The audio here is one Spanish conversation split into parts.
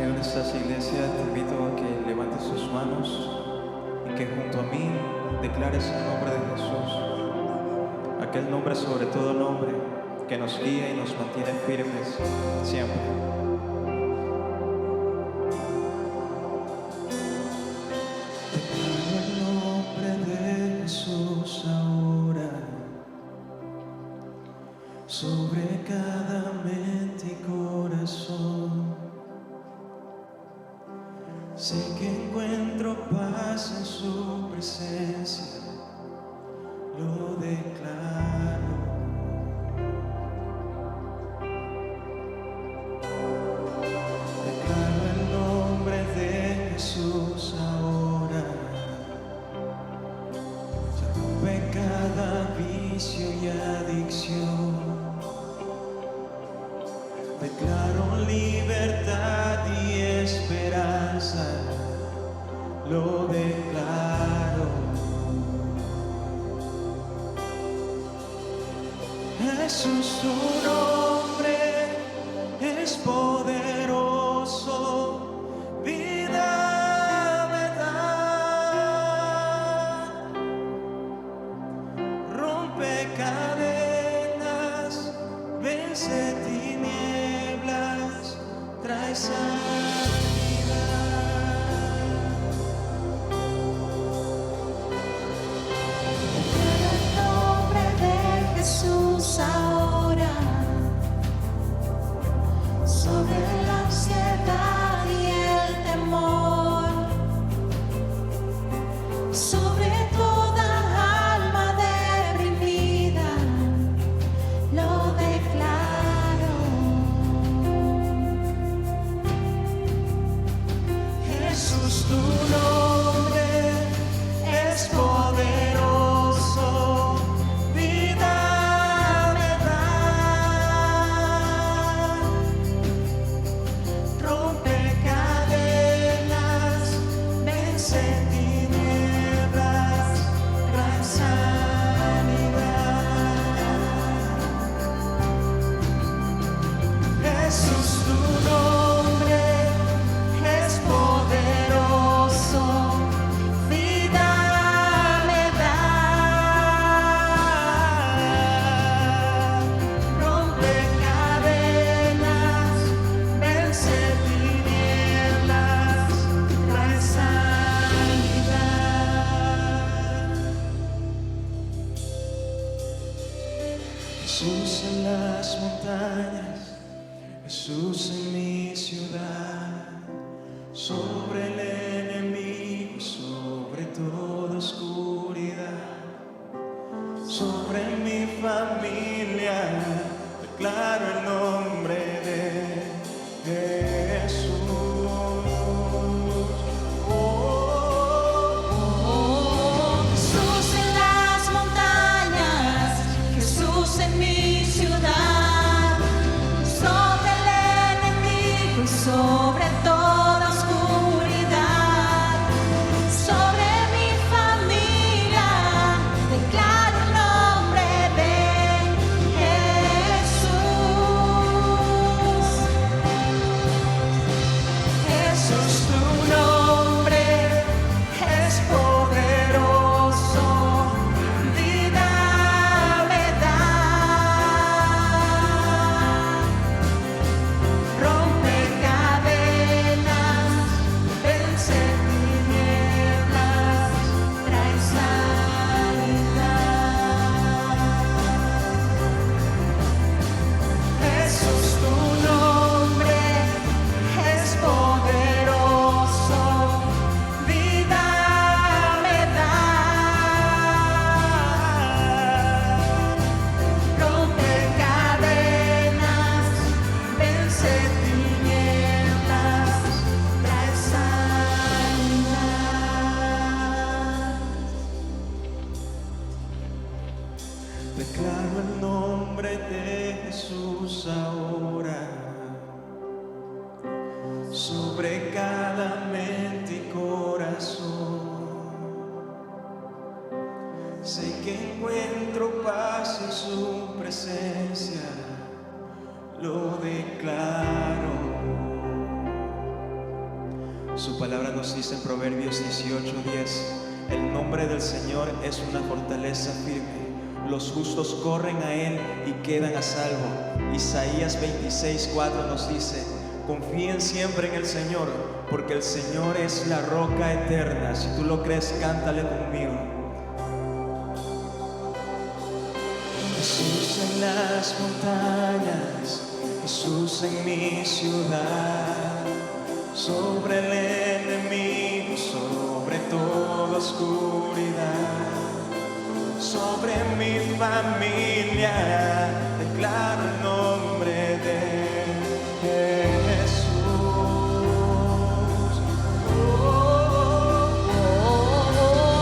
Señor, esta iglesia, te invito a que levantes tus manos y que junto a mí declares el nombre de Jesús, aquel nombre sobre todo nombre que nos guía y nos mantiene firmes siempre. Declaro el nombre de Jesús ahora sobre cada mente y corazón. Sé que encuentro paz en su presencia, lo declaro. Declaro el nombre de Jesús ahora. Se rompe cada vicio y adicción. Declaro libertad y esperanza, lo declaro. Jesús, tu nombre es poderoso, vida me da. Rompe cadenas, vence tinieblas, trae Jesús ahora sobre la ansiedad y el temor, sobre toda alma deprimida, lo declaro. Jesús, tu nombre es poderoso, vida me da. Rompe cadenas, vence tinieblas, trae sanidad. Jesús, tu nombre es poderoso, vida me da. Rompe cadenas, vence tinieblas, trae sanidad. Jesús en las montañas, Jesús en mi ciudad, sobre el enemigo, sobre toda oscuridad, sobre mi familia, declaro el nombre de Jesús. Jesús en las montañas, Jesús en mi ciudad, sobre el enemigo y sobre toda oscuridad, sobre mi familia, declaro el nombre de Jesús. Jesús, tu nombre es poderoso, vida me da. Rompe cadenas, vence tinieblas, trae sanidad. Jesús, tu nombre es poderoso, vida me da. Rompe cadenas, vence tinieblas, trae sanidad. Declaro el nombre de Jesús ahora sobre cada mente y corazón. Sé que encuentro paz en su presencia, lo declaro. palabra nos dice en Proverbios 18:10, el nombre del Señor es una fortaleza firme. Los justos corren a Él y quedan a salvo. Isaías 26:4 nos dice, confíen siempre en el Señor, porque el Señor es la roca eterna. Si tú lo crees, cántale conmigo. Jesús en las montañas, Jesús en mi ciudad, sobre el enemigo, sobre toda oscuridad, sobre mi familia, declaro el nombre de Jesús.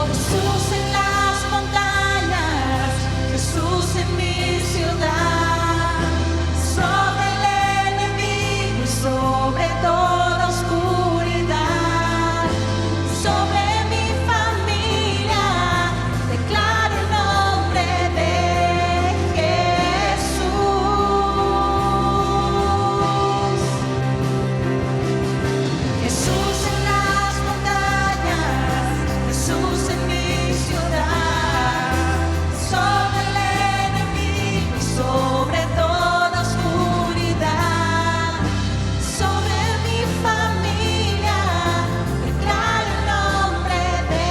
Jesús en las montañas, Jesús en mi ciudad, sobre el enemigo y sobre toda oscuridad, sobre mi familia, declaro el nombre de Jesús. Jesús en las montañas, Jesús en mi ciudad, sobre el enemigo y sobre toda oscuridad, sobre mi familia, declaro el nombre de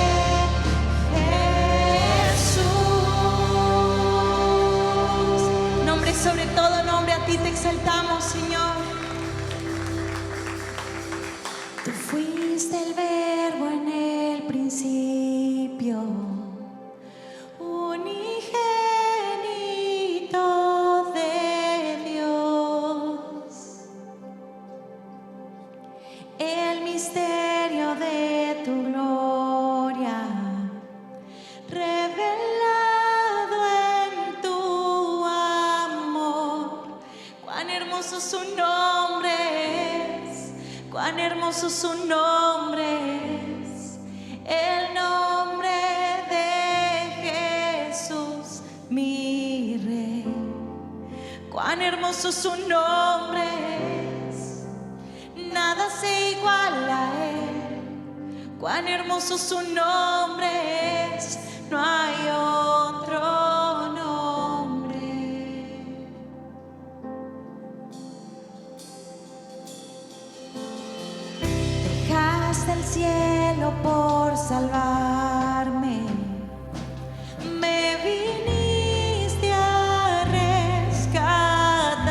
Jesús. Nombre sobre todo nombre, a ti te exaltamos, Señor. Tú fuiste el verbo en el principio, unigénito de Dios, el misterio de tu gloria, revelado en tu amor. Cuán hermoso su nombre es, cuán hermoso su nombre es, el nombre de Jesús, mi Rey. Cuán hermoso su nombre es, nada se iguala a él. Cuán hermoso su nombre es, no hay otro nombre. Dejaste el cielo por salvarme, me viniste a rescatar.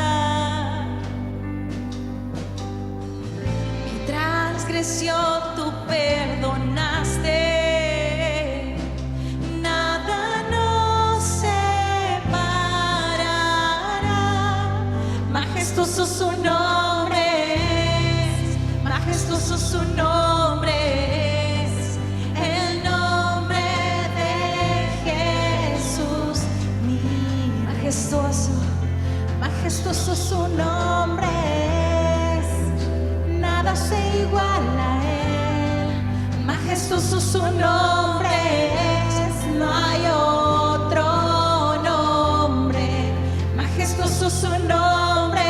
Mi transgresión tú perdonaste, nada nos separará. Majestuoso su nombre es, majestuoso su nombre es, el nombre de Jesús, mi majestuoso, majestuoso su nombre es, nada se iguala a él. Majestuoso su nombre es, no hay otro nombre. Majestuoso su nombre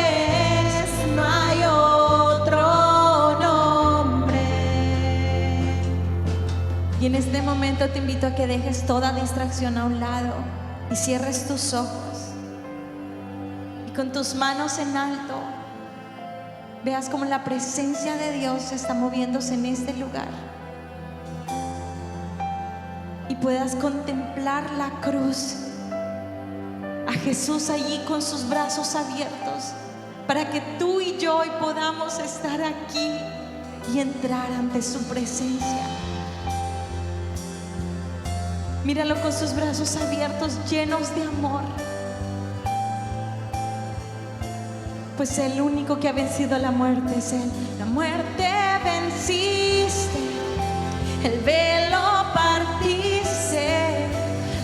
es, no hay otro nombre. Y en este momento te invito a que dejes toda distracción a un lado y cierres tus ojos y con tus manos en alto veas cómo la presencia de Dios está moviéndose en este lugar y puedas contemplar la cruz, a Jesús allí con sus brazos abiertos para que tú y yo hoy podamos estar aquí y entrar ante su presencia. Míralo con sus brazos abiertos, llenos de amor, pues el único que ha vencido la muerte es Él. La muerte venciste, el velo partiste,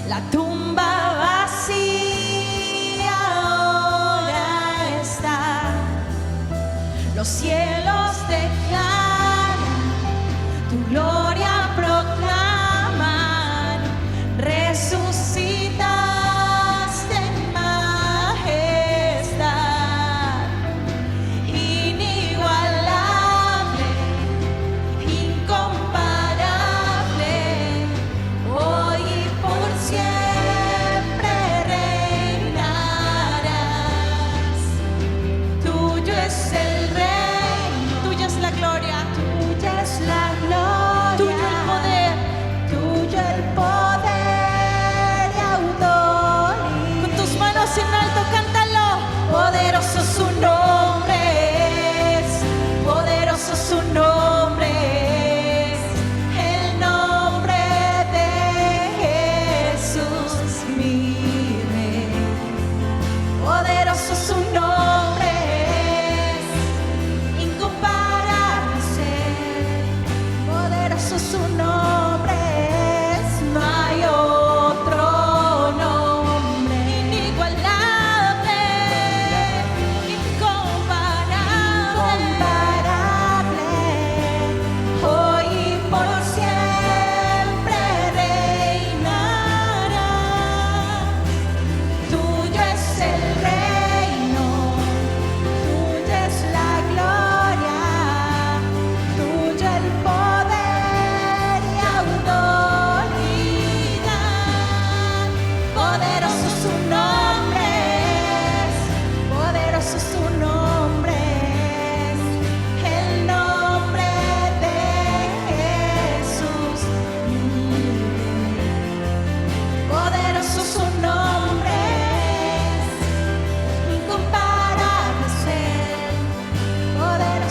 la tumba vacía ahora está. Los cielos declaran, tu gloria proclaman, resucitaste en majestad, inigualable,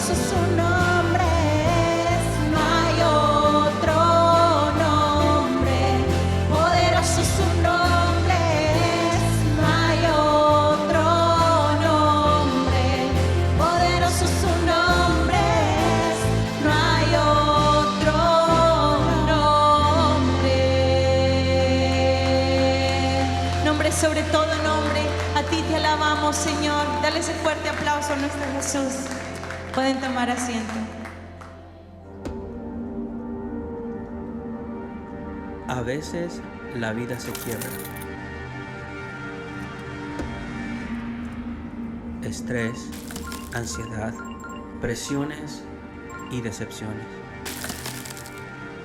Poderoso su nombre es, no hay otro nombre. Poderoso su nombre es, no hay otro nombre. Poderoso su nombre es, no hay otro nombre. Nombre sobre todo nombre. A ti te alabamos, Señor. Dale ese fuerte aplauso a nuestro Jesús. Pueden tomar asiento. A veces la vida se quiebra. Estrés, ansiedad, presiones y decepciones.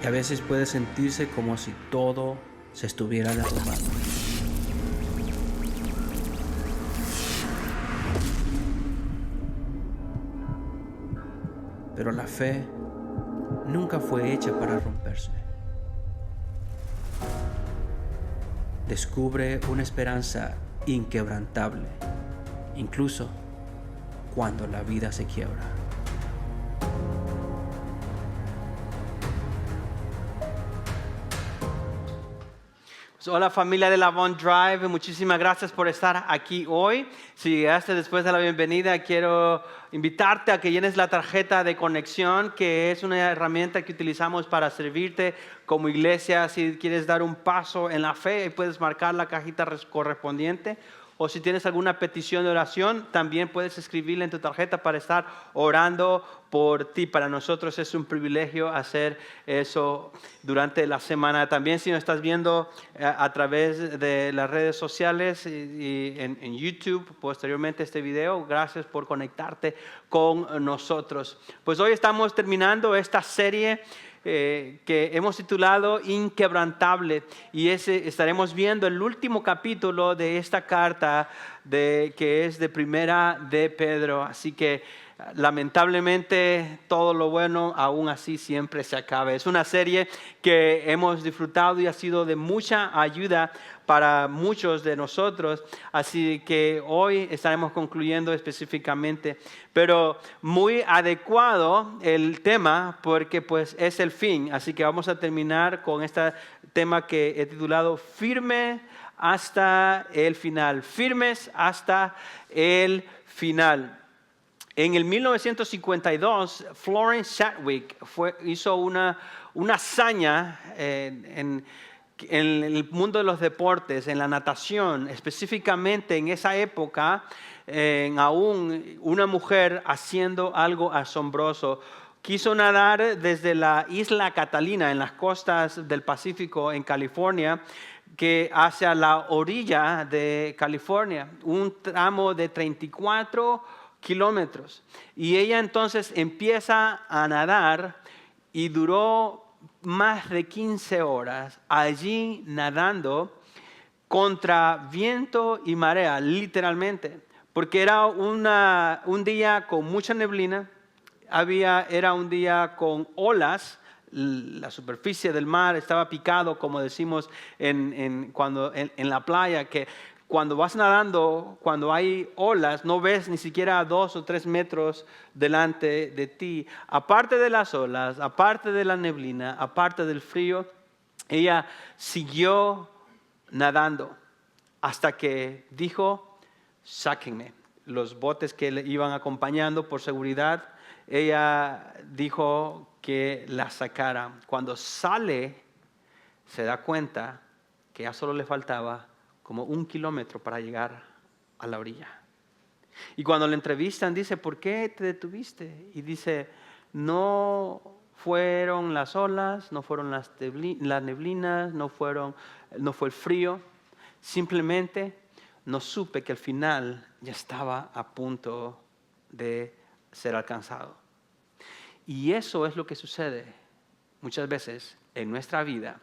Y a veces puede sentirse como si todo se estuviera derrumbando. Pero la fe nunca fue hecha para romperse. Descubre una esperanza inquebrantable, incluso cuando la vida se quiebra. Hola familia de la Bond Drive, muchísimas gracias por estar aquí hoy. Si llegaste después de la bienvenida, quiero invitarte a que llenes la tarjeta de conexión, que es una herramienta que utilizamos para servirte como iglesia. Si quieres dar un paso en la fe, puedes marcar la cajita correspondiente. O si tienes alguna petición de oración, también puedes escribirla en tu tarjeta para estar orando por ti. Para nosotros es un privilegio hacer eso durante la semana. También si nos estás viendo a través de las redes sociales y en YouTube, posteriormente este video, gracias por conectarte con nosotros. Pues hoy estamos terminando esta serie que hemos titulado Inquebrantable, y estaremos viendo el último capítulo de esta carta que es de Primera de Pedro. Así que lamentablemente todo lo bueno aún así siempre se acaba. Es una serie que hemos disfrutado y ha sido de mucha ayuda para muchos de nosotros, así que hoy estaremos concluyendo específicamente, pero muy adecuado el tema porque pues es el fin. Así que vamos a terminar con este tema que he titulado Firme hasta el final. Firmes hasta el final. En el 1952, Florence Chadwick hizo una hazaña en el mundo de los deportes, en la natación, específicamente en esa época, aún una mujer haciendo algo asombroso. Quiso nadar desde la isla Catalina, en las costas del Pacífico, en California, que hacia la orilla de California, un tramo de 34 kilómetros. Y ella entonces empieza a nadar y duró más de 15 horas allí nadando contra viento y marea, literalmente, porque era un día con mucha neblina, era un día con olas, la superficie del mar estaba picado, como decimos en la playa, que cuando vas nadando, cuando hay olas, no ves ni siquiera 2 o 3 metros delante de ti. Aparte de las olas, aparte de la neblina, aparte del frío, ella siguió nadando hasta que dijo, sáquenme. Los botes que le iban acompañando por seguridad, ella dijo que la sacara. Cuando sale, se da cuenta que ya solo le faltaba como 1 kilómetro para llegar a la orilla. Y cuando le entrevistan, dice, ¿por qué te detuviste? Y dice, no fueron las olas, no fueron las neblinas, no fue el frío. Simplemente no supe que al final ya estaba a punto de ser alcanzado. Y eso es lo que sucede muchas veces en nuestra vida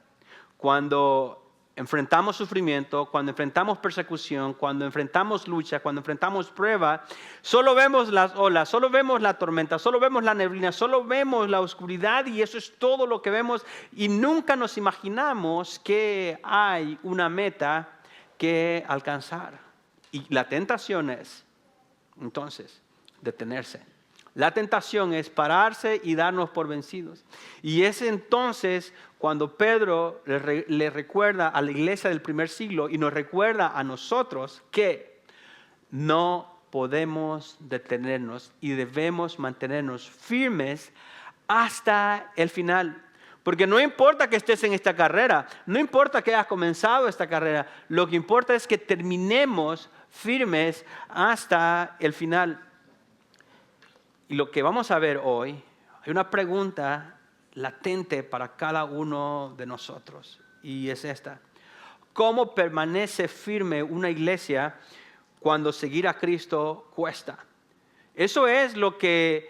cuando enfrentamos sufrimiento, cuando enfrentamos persecución, cuando enfrentamos lucha, cuando enfrentamos prueba. Solo vemos las olas, solo vemos la tormenta, solo vemos la neblina, solo vemos la oscuridad, y eso es todo lo que vemos, y nunca nos imaginamos que hay una meta que alcanzar. Y la tentación es entonces detenerse, La tentación es pararse y darnos por vencidos. Y es entonces cuando Pedro le recuerda a la iglesia del primer siglo y nos recuerda a nosotros que no podemos detenernos y debemos mantenernos firmes hasta el final. Porque no importa que estés en esta carrera, no importa que hayas comenzado esta carrera, lo que importa es que terminemos firmes hasta el final. Y lo que vamos a ver hoy, hay una pregunta latente para cada uno de nosotros, y es esta: ¿cómo permanece firme una iglesia cuando seguir a Cristo cuesta? Eso es lo que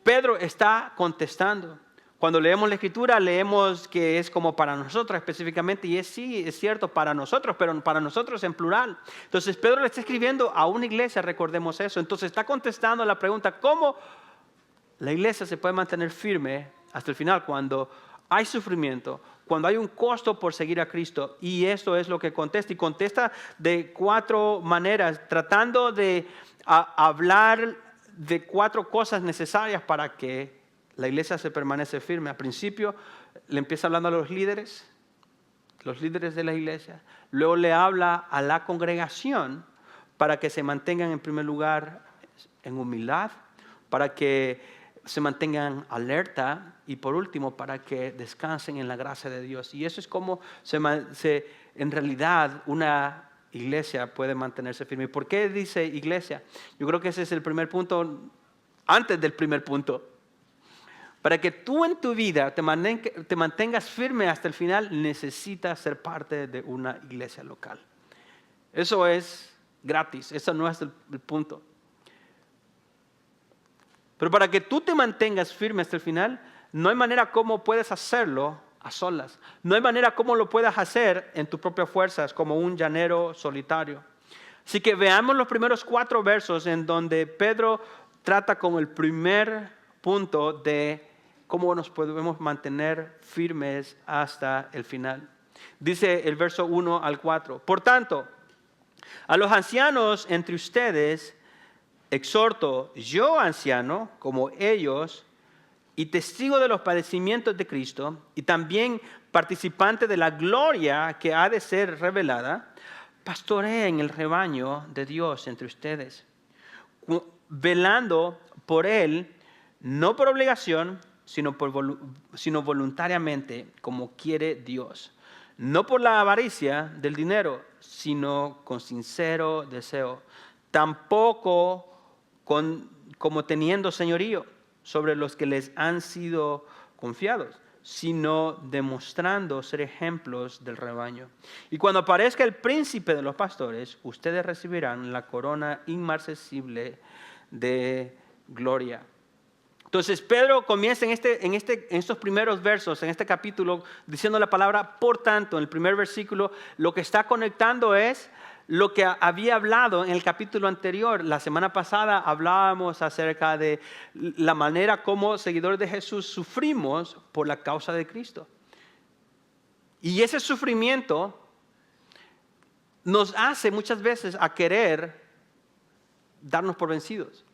Pedro está contestando. Cuando leemos la Escritura, leemos que es como para nosotros específicamente, y sí, es cierto, para nosotros, pero para nosotros en plural. Entonces, Pedro le está escribiendo a una iglesia, recordemos eso. Entonces, está contestando la pregunta: ¿cómo la iglesia se puede mantener firme hasta el final cuando hay sufrimiento, cuando hay un costo por seguir a Cristo? Y esto es lo que contesta, y contesta de 4 maneras, tratando de hablar de 4 cosas necesarias para que la iglesia se permanece firme. Al principio le empieza hablando a los líderes de la iglesia. Luego le habla a la congregación para que se mantengan en primer lugar en humildad, para que se mantengan alerta y por último para que descansen en la gracia de Dios. Y eso es como en realidad una iglesia puede mantenerse firme. ¿Y por qué dice iglesia? Yo creo que ese es el primer punto, antes del primer punto. Para que tú en tu vida te mantengas firme hasta el final, necesitas ser parte de una iglesia local. Eso es gratis, eso no es el punto. Pero para que tú te mantengas firme hasta el final, no hay manera como puedes hacerlo a solas. No hay manera como lo puedas hacer en tus propias fuerzas, como un llanero solitario. Así que veamos los primeros 4 versos en donde Pedro trata con el primer punto de cómo nos podemos mantener firmes hasta el final. Dice el verso 1 al 4. Por tanto, a los ancianos entre ustedes exhorto, yo anciano, como ellos, y testigo de los padecimientos de Cristo, y también participante de la gloria que ha de ser revelada, pastoreen el rebaño de Dios entre ustedes, velando por él, no por obligación, sino voluntariamente, como quiere Dios. No por la avaricia del dinero, sino con sincero deseo. Tampoco como teniendo señorío sobre los que les han sido confiados, sino demostrando ser ejemplos del rebaño. Y cuando aparezca el príncipe de los pastores, ustedes recibirán la corona inmarcesible de gloria. Entonces Pedro comienza en estos primeros versos, en este capítulo, diciendo la palabra por tanto. En el primer versículo lo que está conectando es lo que había hablado en el capítulo anterior. La semana pasada hablábamos acerca de la manera como seguidores de Jesús sufrimos por la causa de Cristo. Y ese sufrimiento nos hace muchas veces a querer darnos por vencidos,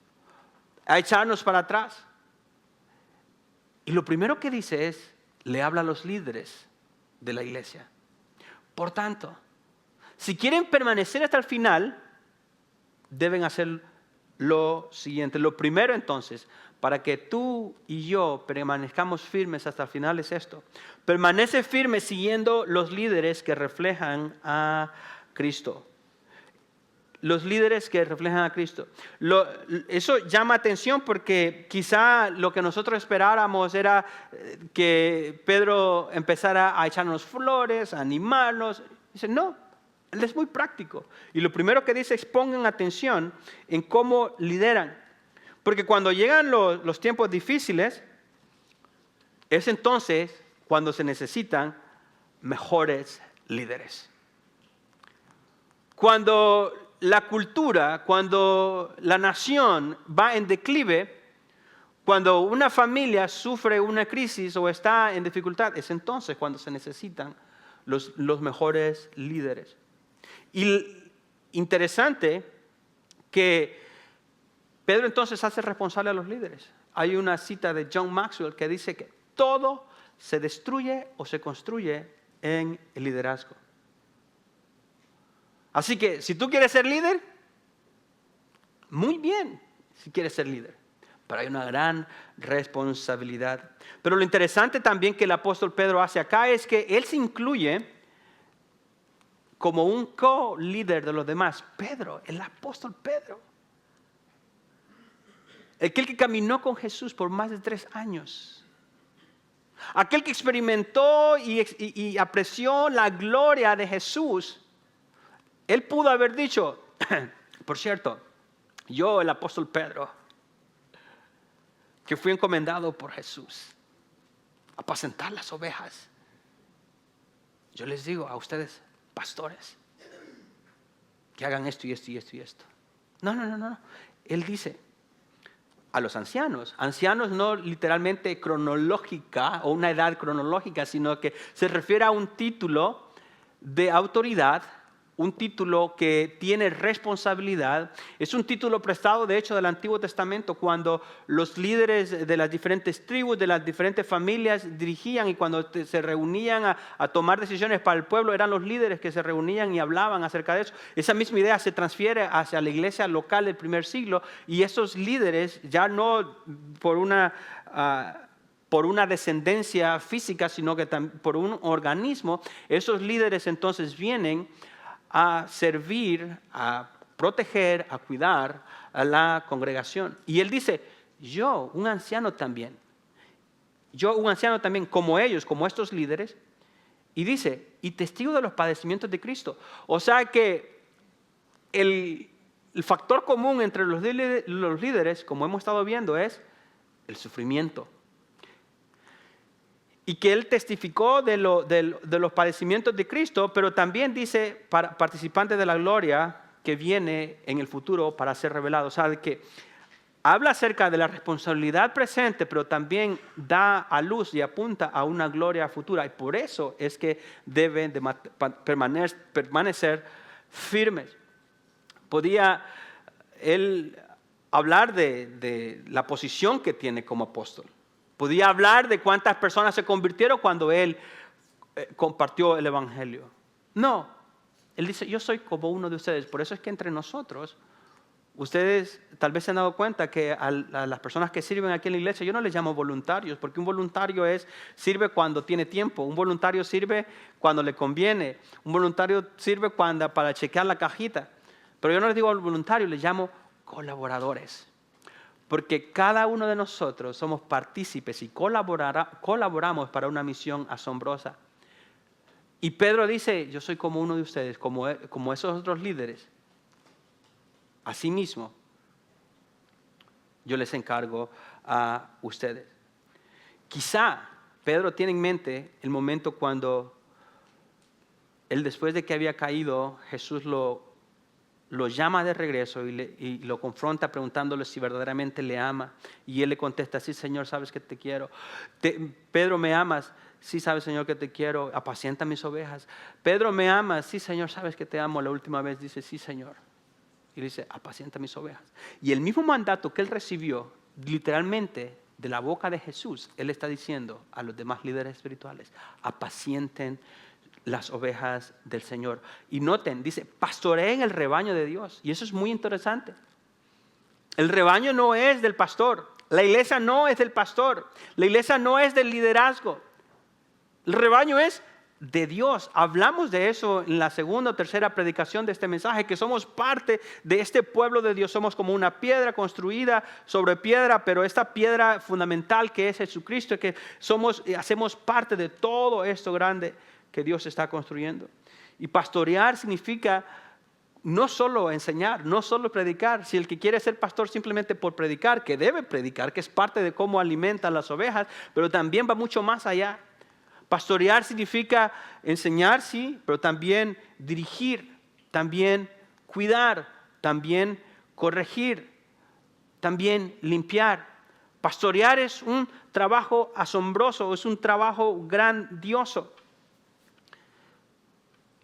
a echarnos para atrás. Y lo primero que dice es, le habla a los líderes de la iglesia. Por tanto, si quieren permanecer hasta el final, deben hacer lo siguiente. Lo primero entonces, para que tú y yo permanezcamos firmes hasta el final es esto. Permanece firme siguiendo los líderes que reflejan a Cristo. Los líderes que reflejan a Cristo. Eso llama atención porque quizá lo que nosotros esperáramos era que Pedro empezara a echarnos flores, a animarnos. Dice, no, él es muy práctico. Y lo primero que dice es pongan atención en cómo lideran. Porque cuando llegan los tiempos difíciles, es entonces cuando se necesitan mejores líderes. Cuando la cultura, cuando la nación va en declive, cuando una familia sufre una crisis o está en dificultad, es entonces cuando se necesitan los mejores líderes. Y interesante que Pedro entonces hace responsable a los líderes. Hay una cita de John Maxwell que dice que todo se destruye o se construye en el liderazgo. Así que si tú quieres ser líder, muy bien si quieres ser líder. Pero hay una gran responsabilidad. Pero lo interesante también que el apóstol Pedro hace acá es que él se incluye como un co-líder de los demás. Pedro, el apóstol Pedro. Aquel que caminó con Jesús por más de 3 años. Aquel que experimentó y apreció la gloria de Jesús. Él pudo haber dicho, por cierto, yo, el apóstol Pedro, que fui encomendado por Jesús a apacentar las ovejas. Yo les digo a ustedes, pastores, que hagan esto y esto y esto y esto. No. Él dice a los ancianos no literalmente cronológica o una edad cronológica, sino que se refiere a un título de autoridad, un título que tiene responsabilidad. Es un título prestado, de hecho, del Antiguo Testamento, cuando los líderes de las diferentes tribus, de las diferentes familias dirigían, y cuando se reunían a tomar decisiones para el pueblo, eran los líderes que se reunían y hablaban acerca de eso. Esa misma idea se transfiere hacia la iglesia local del primer siglo, y esos líderes, ya no por una descendencia física, sino que por un organismo, esos líderes entonces vienen a servir, a proteger, a cuidar a la congregación. Y él dice, yo, un anciano también, como ellos, como estos líderes, y dice, y testigo de los padecimientos de Cristo. O sea que el factor común entre los líderes, como hemos estado viendo, es el sufrimiento. Y que él testificó de los padecimientos de Cristo, pero también dice, participante de la gloria que viene en el futuro para ser revelado. O sea, que habla acerca de la responsabilidad presente, pero también da a luz y apunta a una gloria futura. Y por eso es que deben de permanecer firmes. Podía él hablar de la posición que tiene como apóstol. Podía hablar de cuántas personas se convirtieron cuando él compartió el evangelio. No, él dice, yo soy como uno de ustedes. Por eso es que entre nosotros, ustedes tal vez se han dado cuenta que a las personas que sirven aquí en la iglesia, yo no les llamo voluntarios, porque un voluntario sirve cuando tiene tiempo. Un voluntario sirve cuando le conviene. Un voluntario sirve para chequear la cajita. Pero yo no les digo voluntarios, les llamo colaboradores. Porque cada uno de nosotros somos partícipes y colaboramos para una misión asombrosa. Y Pedro dice, yo soy como uno de ustedes, como esos otros líderes. Asimismo, yo les encargo a ustedes. Quizá Pedro tiene en mente el momento cuando él, después de que había caído, Jesús lo llama de regreso y lo confronta preguntándole si verdaderamente le ama. Y él le contesta, sí, Señor, sabes que te quiero. Pedro, ¿me amas? Sí, sabes, Señor, que te quiero. Apacienta mis ovejas. Pedro, ¿me amas? Sí, Señor, sabes que te amo. La última vez dice, sí, Señor. Y dice, apacienta mis ovejas. Y el mismo mandato que él recibió, literalmente, de la boca de Jesús, él está diciendo a los demás líderes espirituales, apacienten las ovejas del Señor. Y noten, dice, pastoreen el rebaño de Dios. Y eso es muy interesante. El rebaño no es del pastor. La iglesia no es del pastor. La iglesia no es del liderazgo. El rebaño es de Dios. Hablamos de eso en la segunda o tercera predicación de este mensaje, que somos parte de este pueblo de Dios. Somos como una piedra construida sobre piedra, pero esta piedra fundamental que es Jesucristo, que hacemos parte de todo esto grande que Dios está construyendo. Y pastorear significa no solo enseñar, no solo predicar. Si el que quiere ser pastor simplemente por predicar, que debe predicar, que es parte de cómo alimenta las ovejas, pero también va mucho más allá. Pastorear significa enseñar, sí, pero también dirigir, también cuidar, también corregir, también limpiar. Pastorear es un trabajo asombroso, es un trabajo grandioso.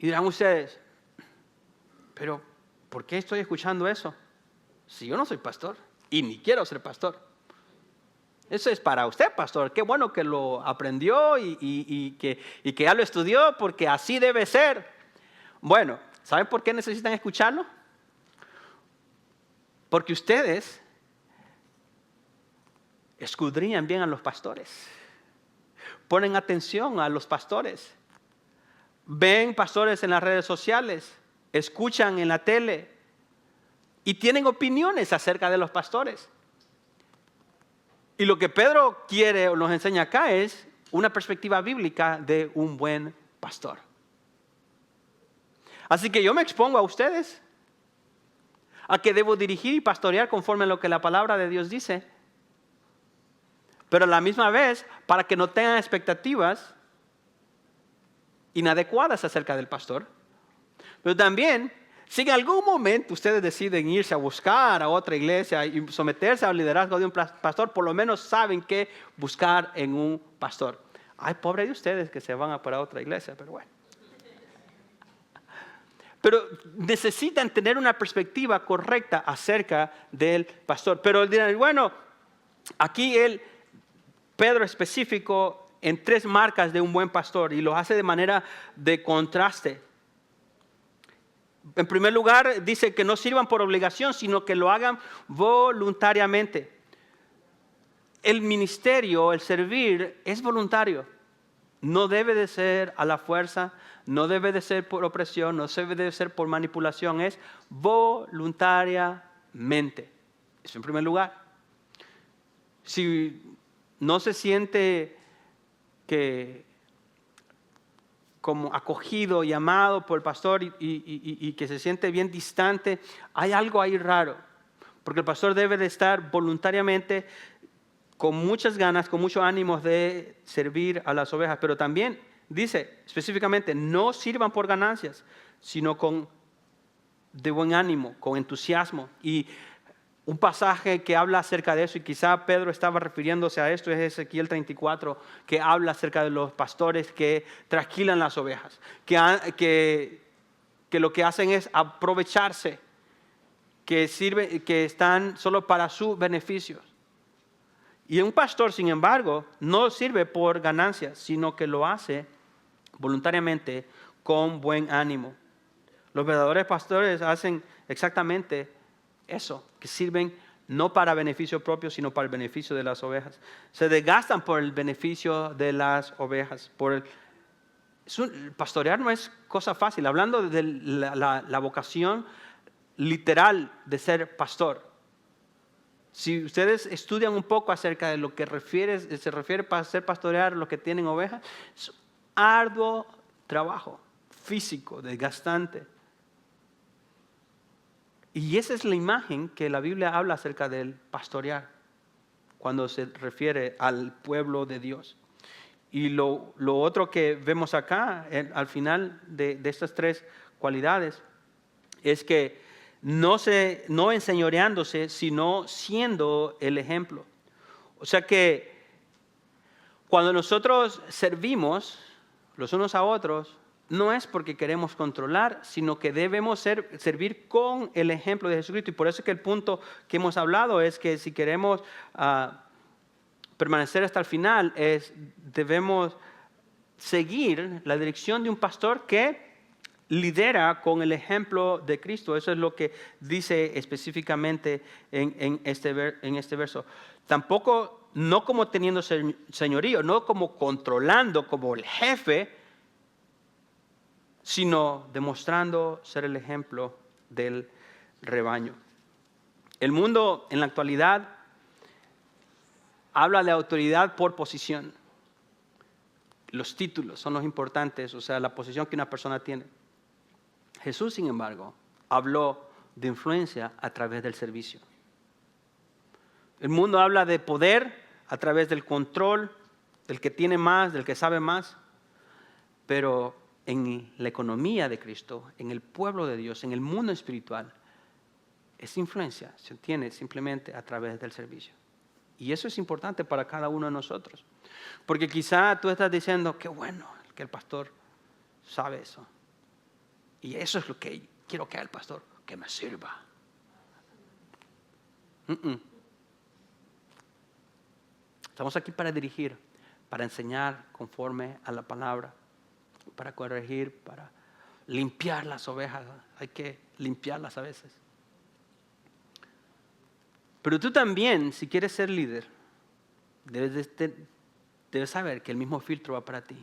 Y dirán ustedes, pero ¿por qué estoy escuchando eso? Si yo no soy pastor. y ni quiero ser pastor. Eso es para usted, pastor. Qué bueno que lo aprendió y que ya lo estudió, porque así debe ser. Bueno, ¿saben por qué necesitan escucharlo? Porque ustedes escudriñan bien a los pastores, ponen atención a los pastores, ven pastores en las redes sociales, escuchan en la tele y tienen opiniones acerca de los pastores. Y lo que Pedro quiere o nos enseña acá es una perspectiva bíblica de un buen pastor. Así que yo me expongo a ustedes a que debo dirigir y pastorear conforme a lo que la palabra de Dios dice, pero a la misma vez para que no tengan expectativas inadecuadas acerca del pastor. Pero también, si en algún momento ustedes deciden irse a buscar a otra iglesia y someterse al liderazgo de un pastor, por lo menos saben qué buscar en un pastor. Ay, pobre de ustedes que se van a para otra iglesia, pero bueno. Pero necesitan tener una perspectiva correcta acerca del pastor. Pero dirán, bueno, aquí Pedro específico en 3 marcas de un buen pastor y lo hace de manera de contraste. En primer lugar, dice que no sirvan por obligación, sino que lo hagan voluntariamente. El ministerio, el servir, es voluntario. No debe de ser a la fuerza, no debe de ser por opresión, no debe de ser por manipulación, es voluntariamente. Eso en primer lugar. Si no se siente como acogido y amado por el pastor y que se siente bien distante, hay algo ahí raro. Porque el pastor debe de estar voluntariamente con muchas ganas, con mucho ánimo de servir a las ovejas. Pero también dice específicamente, no sirvan por ganancias, sino de buen ánimo, con entusiasmo. Y un pasaje que habla acerca de eso, y quizá Pedro estaba refiriéndose a esto, es Ezequiel 34, que habla acerca de los pastores que trasquilan las ovejas, que lo que hacen es aprovecharse, que están solo para su beneficio. Y un pastor, sin embargo, no sirve por ganancias, sino que lo hace voluntariamente con buen ánimo. Los verdaderos pastores hacen exactamente eso, que sirven no para beneficio propio, sino para el beneficio de las ovejas. Se desgastan por el beneficio de las ovejas. Pastorear no es cosa fácil. Hablando de la vocación literal de ser pastor. Si ustedes estudian un poco acerca de lo que se refiere para ser pastorear los que tienen ovejas, es arduo trabajo, físico, desgastante. Y esa es la imagen que la Biblia habla acerca del pastorear, cuando se refiere al pueblo de Dios. Y lo otro que vemos acá, al final de estas 3 cualidades, es que no enseñoreándose, sino siendo el ejemplo. O sea que cuando nosotros servimos los unos a otros, no es porque queremos controlar, sino que debemos servir con el ejemplo de Jesucristo. Y por eso es que el punto que hemos hablado es que si queremos permanecer hasta el final, debemos seguir la dirección de un pastor que lidera con el ejemplo de Cristo. Eso es lo que dice específicamente en este verso. Tampoco, no como teniendo señorío, no como controlando como el jefe, sino demostrando ser el ejemplo del rebaño. El mundo en la actualidad habla de autoridad por posición. Los títulos son los importantes, o sea, la posición que una persona tiene. Jesús, sin embargo, habló de influencia a través del servicio. El mundo habla de poder a través del control, del que tiene más, del que sabe más, pero en la economía de Cristo, en el pueblo de Dios, en el mundo espiritual, esa influencia se obtiene simplemente a través del servicio. Y eso es importante para cada uno de nosotros. Porque quizá tú estás diciendo, qué bueno que el pastor sabe eso. Y eso es lo que quiero que haga el pastor, que me sirva. Estamos aquí para dirigir, para enseñar conforme a la palabra, para corregir, para limpiar las ovejas. Hay que limpiarlas a veces. Pero tú también, si quieres ser líder, debes saber que el mismo filtro va para ti.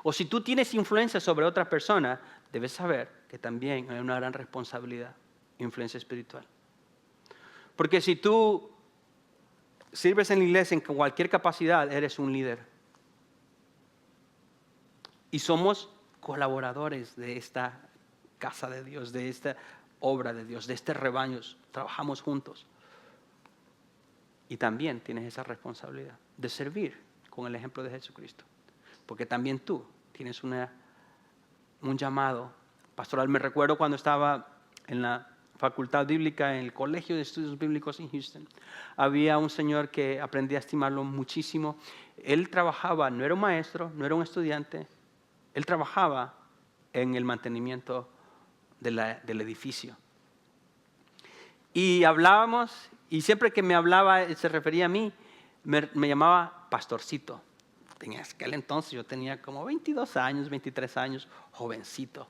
O si tú tienes influencia sobre otra persona, debes saber que también hay una gran responsabilidad, influencia espiritual. Porque si tú sirves en la iglesia en cualquier capacidad, eres un líder. Y somos colaboradores de esta casa de Dios, de esta obra de Dios, de este rebaño. Trabajamos juntos. Y también tienes esa responsabilidad de servir con el ejemplo de Jesucristo. Porque también tú tienes un llamado pastoral. Me recuerdo cuando estaba en la facultad bíblica, en el Colegio de Estudios Bíblicos en Houston. Había un señor que aprendí a estimarlo muchísimo. Él trabajaba, no era un maestro, no era un estudiante. Él trabajaba en el mantenimiento del edificio. Y hablábamos, y siempre que me hablaba, se refería a mí, me llamaba pastorcito. En aquel entonces yo tenía como 22 años, 23 años, jovencito.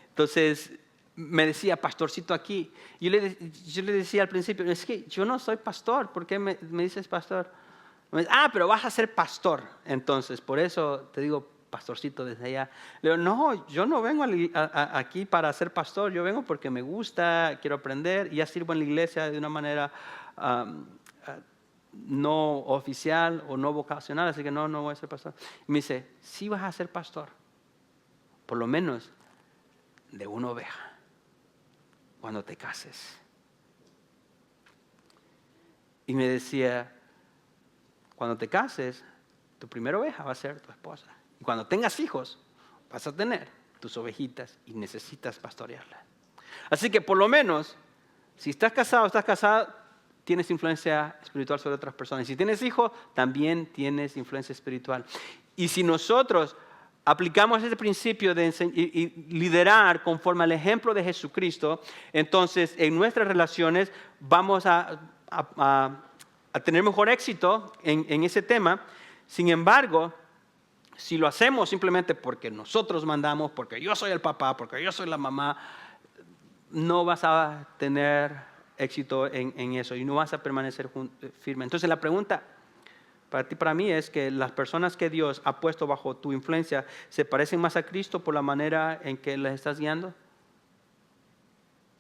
Entonces me decía, pastorcito aquí. Yo le decía al principio, es que yo no soy pastor, ¿por qué me dices pastor? Me dice, pero vas a ser pastor. Entonces, por eso te digo pastorcito desde allá. Le digo, no, yo no vengo aquí para ser pastor, yo vengo porque me gusta, quiero aprender, y ya sirvo en la iglesia de una manera no oficial o no vocacional, así que no voy a ser pastor. Y me dice, sí vas a ser pastor, por lo menos de una oveja, cuando te cases. Y me decía, cuando te cases, tu primera oveja va a ser tu esposa. Y cuando tengas hijos, vas a tener tus ovejitas y necesitas pastorearlas. Así que por lo menos, si estás casada, tienes influencia espiritual sobre otras personas. Si tienes hijos, también tienes influencia espiritual. Y si nosotros aplicamos ese principio de y liderar conforme al ejemplo de Jesucristo, entonces en nuestras relaciones vamos a tener mejor éxito en ese tema. Sin embargo, si lo hacemos simplemente porque nosotros mandamos, porque yo soy el papá, porque yo soy la mamá, no vas a tener éxito en eso y no vas a permanecer firme. Entonces la pregunta para ti, para mí, es que las personas que Dios ha puesto bajo tu influencia se parecen más a Cristo por la manera en que las estás guiando.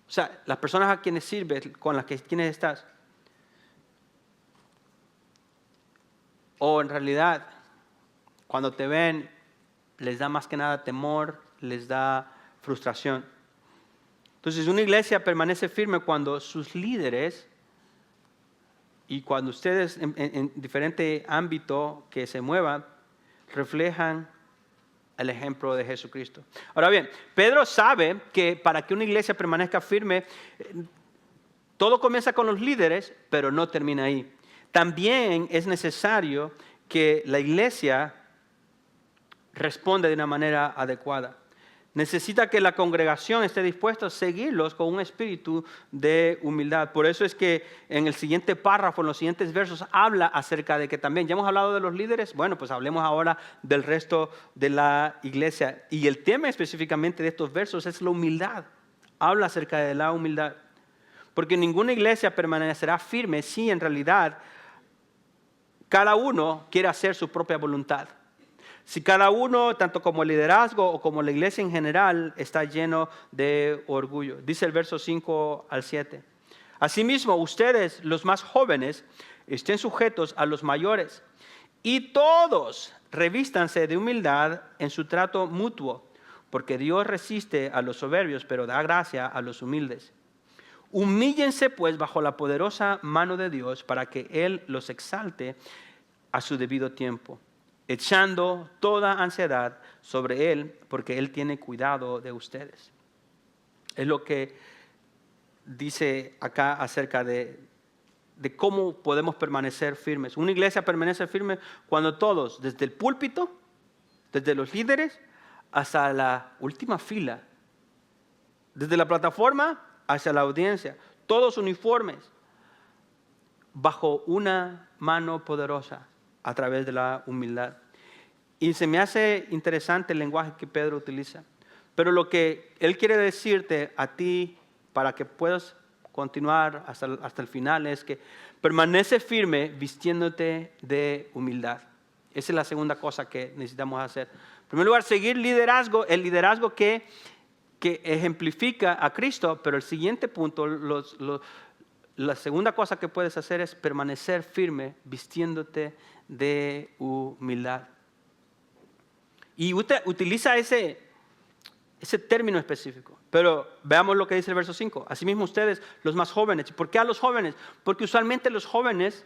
O sea, las personas a quienes sirves, con las que quienes estás, o en realidad cuando te ven les da más que nada temor, les da frustración. Entonces una iglesia permanece firme cuando sus líderes y cuando ustedes en diferente ámbito que se muevan reflejan el ejemplo de Jesucristo. Ahora bien, Pedro sabe que para que una iglesia permanezca firme, todo comienza con los líderes, pero no termina ahí. También es necesario que la iglesia responda de una manera adecuada. Necesita que la congregación esté dispuesta a seguirlos con un espíritu de humildad. Por eso es que en el siguiente párrafo, en los siguientes versos, habla acerca de que también, ya hemos hablado de los líderes, bueno, pues hablemos ahora del resto de la iglesia. Y el tema específicamente de estos versos es la humildad. Habla acerca de la humildad. Porque ninguna iglesia permanecerá firme si en realidad cada uno quiere hacer su propia voluntad. Si cada uno, tanto como el liderazgo o como la iglesia en general, está lleno de orgullo. Dice el verso 5 al 7. Asimismo, ustedes, los más jóvenes, estén sujetos a los mayores. Y todos revístanse de humildad en su trato mutuo, porque Dios resiste a los soberbios, pero da gracia a los humildes. Humíllense pues bajo la poderosa mano de Dios para que Él los exalte a su debido tiempo, echando toda ansiedad sobre Él, porque Él tiene cuidado de ustedes. Es lo que dice acá acerca de cómo podemos permanecer firmes. Una iglesia permanece firme cuando todos, desde el púlpito, desde los líderes, hasta la última fila, desde la plataforma hacia la audiencia, todos uniformes, bajo una mano poderosa a través de la humildad. Y se me hace interesante el lenguaje que Pedro utiliza. Pero lo que él quiere decirte a ti para que puedas continuar hasta el final es que permanece firme vistiéndote de humildad. Esa es la segunda cosa que necesitamos hacer. En primer lugar, seguir liderazgo, el liderazgo que ejemplifica a Cristo, pero el siguiente punto, la segunda cosa que puedes hacer es permanecer firme vistiéndote de humildad. Y utiliza ese término específico. Pero veamos lo que dice el verso 5. Asimismo ustedes, los más jóvenes. ¿Por qué a los jóvenes? Porque usualmente los jóvenes,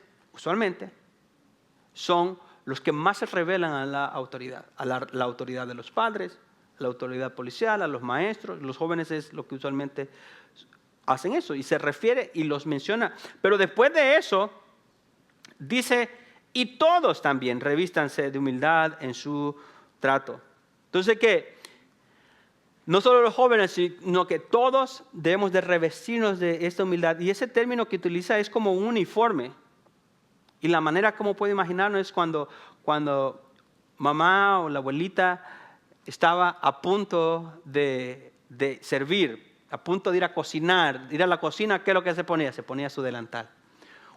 son los que más se rebelan a la autoridad. A la autoridad de los padres, a la autoridad policial, a los maestros. Los jóvenes es lo que usualmente hacen eso. Y se refiere y los menciona. Pero después de eso, dice, y todos también revístanse de humildad en su trato. Entonces, ¿qué? No solo los jóvenes, sino que todos debemos de revestirnos de esta humildad. Y ese término que utiliza es como un uniforme. Y la manera como puedo imaginarnos es cuando mamá o la abuelita estaba a punto de servir, a punto de ir a cocinar, ir a la cocina, ¿qué es lo que se ponía? Se ponía su delantal.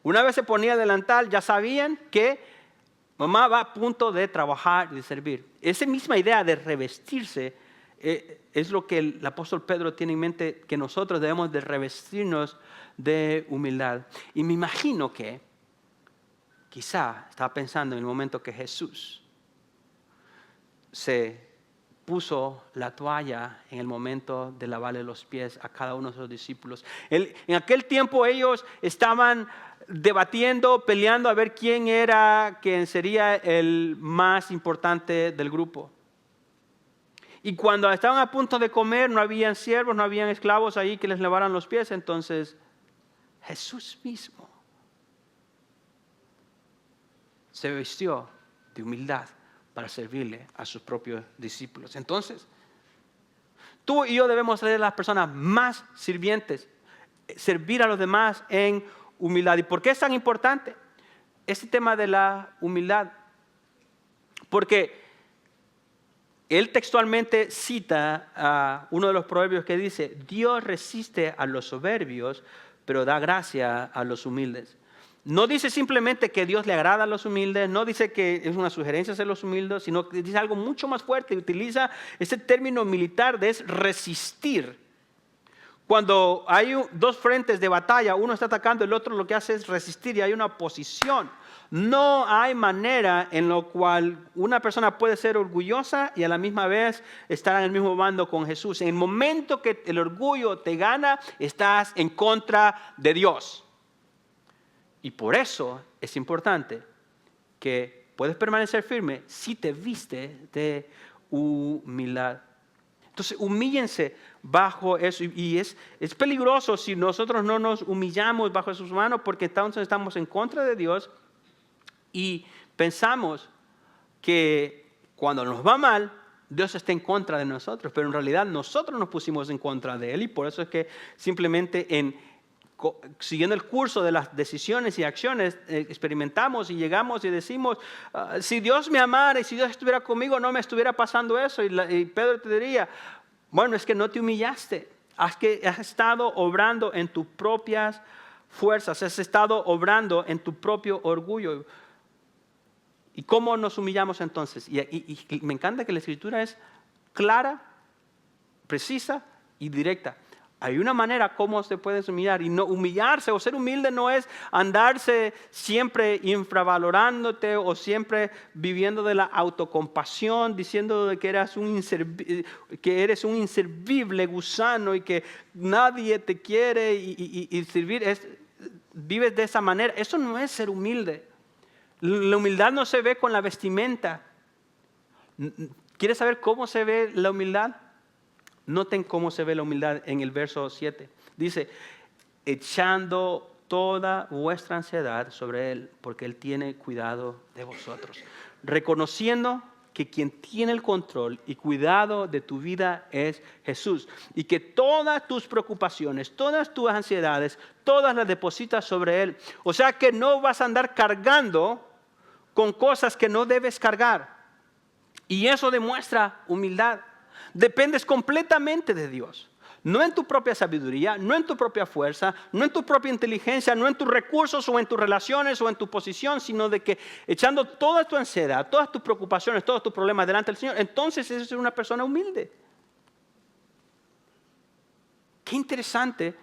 Una vez se ponía el delantal, ya sabían que mamá va a punto de trabajar y de servir. Esa misma idea de revestirse es lo que el apóstol Pedro tiene en mente, que nosotros debemos de revestirnos de humildad. Y me imagino que quizá estaba pensando en el momento que Jesús se puso la toalla en el momento de lavarle los pies a cada uno de sus discípulos. En aquel tiempo ellos estaban debatiendo, peleando a ver quién sería el más importante del grupo. Y cuando estaban a punto de comer, no habían siervos, no habían esclavos ahí que les lavaran los pies. Entonces, Jesús mismo se vistió de humildad para servirle a sus propios discípulos. Entonces, tú y yo debemos ser las personas más sirvientes, servir a los demás en humildad. ¿Y por qué es tan importante este tema de la humildad? Porque él textualmente cita a uno de los proverbios que dice, Dios resiste a los soberbios, pero da gracia a los humildes. No dice simplemente que Dios le agrada a los humildes, no dice que es una sugerencia hacer los humildes, sino que dice algo mucho más fuerte. Utiliza ese término militar de es resistir. Cuando hay dos frentes de batalla, uno está atacando, el otro lo que hace es resistir y hay una oposición. No hay manera en la cual una persona puede ser orgullosa y a la misma vez estar en el mismo bando con Jesús. En el momento que el orgullo te gana, estás en contra de Dios. Y por eso es importante que puedes permanecer firme si te viste de humildad. Entonces, humíllense bajo eso. Y es peligroso si nosotros no nos humillamos bajo sus manos, porque entonces estamos en contra de Dios y pensamos que cuando nos va mal, Dios está en contra de nosotros. Pero en realidad nosotros nos pusimos en contra de Él. Y por eso es que simplemente siguiendo el curso de las decisiones y acciones, experimentamos y llegamos y decimos, si Dios me amara y si Dios estuviera conmigo, no me estuviera pasando eso. Y Pedro te diría, bueno, es que no te humillaste, has estado obrando en tus propias fuerzas, has estado obrando en tu propio orgullo. ¿Y cómo nos humillamos entonces? Y me encanta que la Escritura es clara, precisa y directa. Hay una manera cómo se puede humillar, y no humillarse o ser humilde no es andarse siempre infravalorándote o siempre viviendo de la autocompasión, diciendo que eres un inservible gusano y que nadie te quiere y servir. Vives de esa manera. Eso no es ser humilde. La humildad no se ve con la vestimenta. ¿Quieres saber cómo se ve la humildad? Noten cómo se ve la humildad en el verso 7. Dice, echando toda vuestra ansiedad sobre Él, porque Él tiene cuidado de vosotros. Reconociendo que quien tiene el control y cuidado de tu vida es Jesús. Y que todas tus preocupaciones, todas tus ansiedades, todas las depositas sobre Él. O sea que no vas a andar cargando con cosas que no debes cargar. Y eso demuestra humildad. Dependes completamente de Dios. No en tu propia sabiduría, no en tu propia fuerza, no en tu propia inteligencia, no en tus recursos o en tus relaciones o en tu posición, sino de que echando toda tu ansiedad, todas tus preocupaciones, todos tus problemas delante del Señor, entonces es una persona humilde. Qué interesante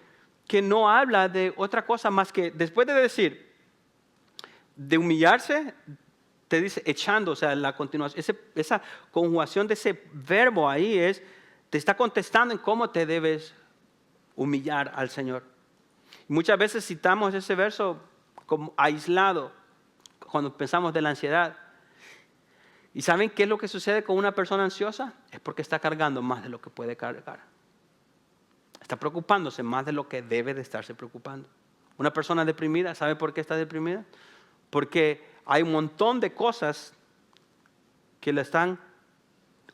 que no habla de otra cosa más que después de decir, de humillarse, te dice echando, o sea, la continuación, esa conjugación de ese verbo ahí te está contestando en cómo te debes humillar al Señor. Muchas veces citamos ese verso como aislado cuando pensamos de la ansiedad. ¿Y saben qué es lo que sucede con una persona ansiosa? Es porque está cargando más de lo que puede cargar. Está preocupándose más de lo que debe de estarse preocupando. Una persona deprimida, ¿sabe por qué está deprimida? Porque hay un montón de cosas que la están